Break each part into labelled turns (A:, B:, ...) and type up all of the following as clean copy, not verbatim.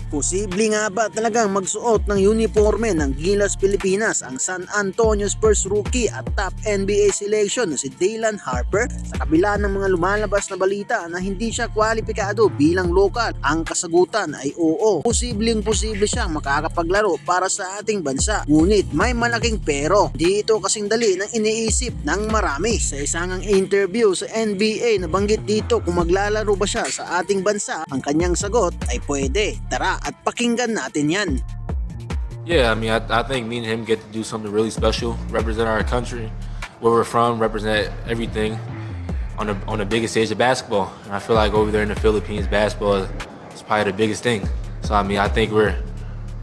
A: Posible nga ba talagang magsuot ng uniforme ng Gilas Pilipinas ang San Antonio Spurs rookie at top NBA selection na si Daylan Harper? Sa kabila ng mga lumalabas na balita na hindi siya kwalipikado bilang lokal, ang kasagutan ay oo. Posible siyang makakapaglaro para sa ating bansa. Ngunit may malaking pero. Di ito kasing dali ng iniisip ng marami. Sa isang interview sa NBA, nabanggit dito kung maglalaro ba siya sa ating bansa. Ang kanyang sagot ay pwede. Tara at pakinggan natin yan.
B: Yeah, I mean, I think me and him get to do something really special, represent our country, where we're from, represent everything on the biggest stage of basketball. And I feel like over there in the Philippines, basketball is probably the biggest thing. So I mean, I think we're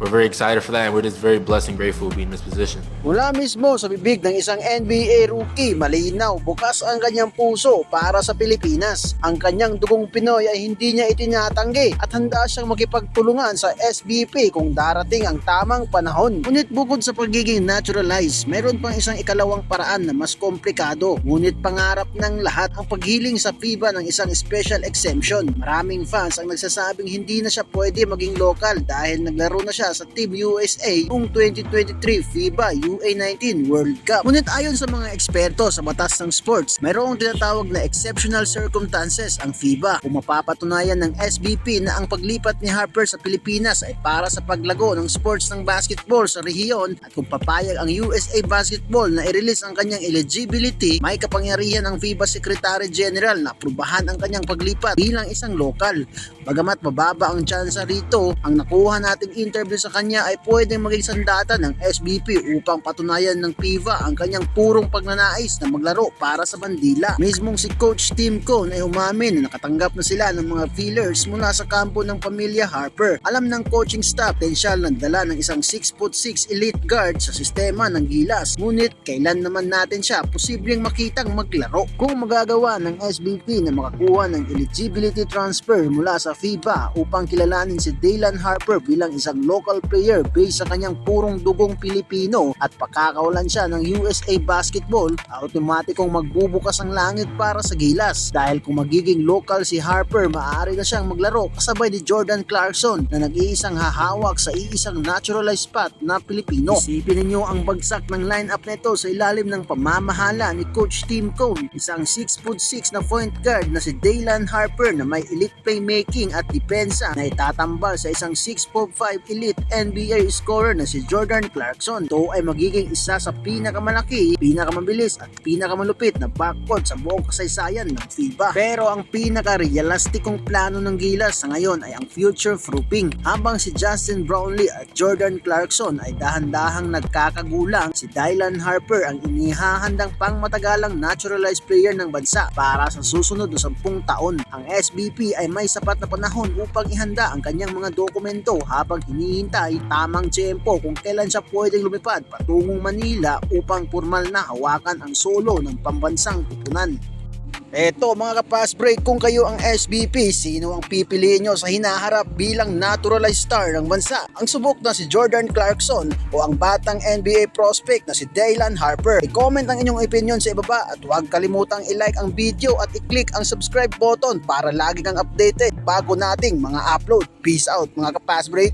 B: very excited for that, and we're just very blessed and grateful to be in this position.
A: Mula mismo sa bibig ng isang NBA rookie, malinaw, bukas ang kanyang puso para sa Pilipinas. Ang kanyang dugong Pinoy ay hindi niya itinatanggi at handa siyang makipagtulungan sa SBP kung darating ang tamang panahon. Ngunit bukod sa pagiging naturalized, meron pang isang ikalawang paraan na mas komplikado. Ngunit pangarap ng lahat ang paghiling sa FIBA ng isang special exemption. Maraming fans ang nagsasabing hindi na siya pwede maging local dahil naglaro na siya sa Team USA noong 2023 FIBA U18 World Cup. Ngunit ayon sa mga eksperto sa batas ng sports, mayroong tinatawag na exceptional circumstances ang FIBA kung mapapatunayan ng SBP na ang paglipat ni Harper sa Pilipinas ay para sa paglago ng sports ng basketball sa rehiyon at kung papayag ang USA Basketball na i-release ang kanyang eligibility, may kapangyarihan ang FIBA Secretary General na aprubahan ang kanyang paglipat bilang isang lokal. Bagamat mababa ang tsansa rito, ang nakuha nating interview sa kanya ay pwedeng maging sandata ng SBP upang patunayan ng FIBA ang kanyang purong pagnanais na maglaro para sa bandila. Mismong si Coach Tim Cone ay umamin na nakatanggap na sila ng mga feelers mula sa kampo ng pamilya Harper. Alam ng coaching staff potensyal ng dala ng isang 6'6" elite guard sa sistema ng Gilas. Ngunit kailan naman natin siya posibleng makitang maglaro? Kung magagawa ng SBP na makakuha ng eligibility transfer mula sa FIBA upang kilalanin si Daylan Harper bilang isang local player based sa kanyang purong dugong Pilipino at pakakawalan siya ng USA Basketball, automatikong magbubukas ang langit para sa Gilas. Dahil kung magiging local si Harper, maaari na siyang maglaro kasabay ni Jordan Clarkson na nag-iisang hahawak sa iisang naturalized spot na Pilipino. Isipin ninyo ang bagsak ng lineup nito sa ilalim ng pamamahala ni Coach Tim Cone, isang 6'6" na point guard na si Daylan Harper na may elite playmaking at depensa na itatambal sa isang 6'5" elite NBA scorer na si Jordan Clarkson. Ito ay magiging isa sa pinakamalaki, pinakamabilis at pinakamalupit na backcourt sa buong kasaysayan ng FIBA. Pero ang pinaka-realistikong plano ng Gilas sa ngayon ay ang future proofing. Habang si Justin Brownlee at Jordan Clarkson ay dahan-dahang nagkakagulang, si Daylan Harper ang inihahandang pangmatagalang naturalized player ng bansa para sa susunod na 10 taon. Ang SBP ay may sapat na panahon upang ihanda ang kanyang mga dokumento habang hinihintay tamang tiyempo kung kailan siya pwedeng lumipad patungong Manila upang formal na hawakan ang solo ng pambansang kupunan. Eto mga ka-fast break, kung kayo ang SBP, sino ang pipiliin nyo sa hinaharap bilang naturalized star ng bansa? Ang subok na si Jordan Clarkson o ang batang NBA prospect na si Daylan Harper? I-comment ang inyong opinion sa ibaba at huwag kalimutang i-like ang video at i-click ang subscribe button para lagi kang updated bago nating mga upload. Peace out mga ka-fast break!